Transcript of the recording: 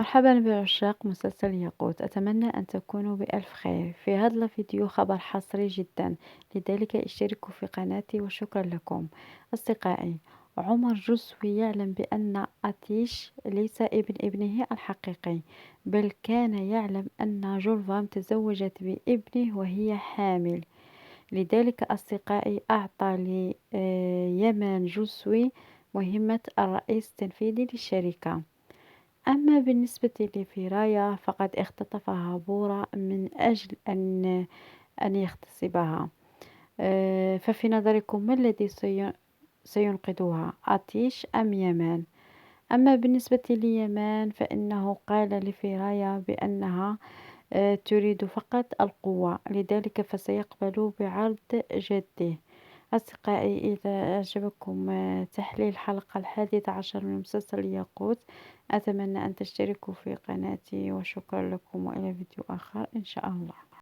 مرحبا بعشاق مسلسل ياقوت، أتمنى أن تكونوا بألف خير. في هذا الفيديو خبر حصري جدا، لذلك اشتركوا في قناتي وشكرا لكم. أصدقائي، عمر جسوي يعلم بأن أتيش ليس ابن ابنه الحقيقي، بل كان يعلم أن جولفام تزوجت بابنه وهي حامل. لذلك أصدقائي أعطى ليمان جسوي مهمة الرئيس التنفيذي للشركة. أما بالنسبة لفرايا فقد اختطفها بورا من أجل أن يغتصبها. ففي نظركم ما الذي سينقذها، أتيش أم يمان؟ أما بالنسبة ليمان فإنه قال لفرايا بأنها تريد فقط القوة، لذلك فسيقبل بعرض جده. أصدقائي، إذا أعجبكم تحليل الحلقة 11 من مسلسل ياقوت، أتمنى أن تشتركوا في قناتي وشكرا لكم، وإلى فيديو آخر إن شاء الله.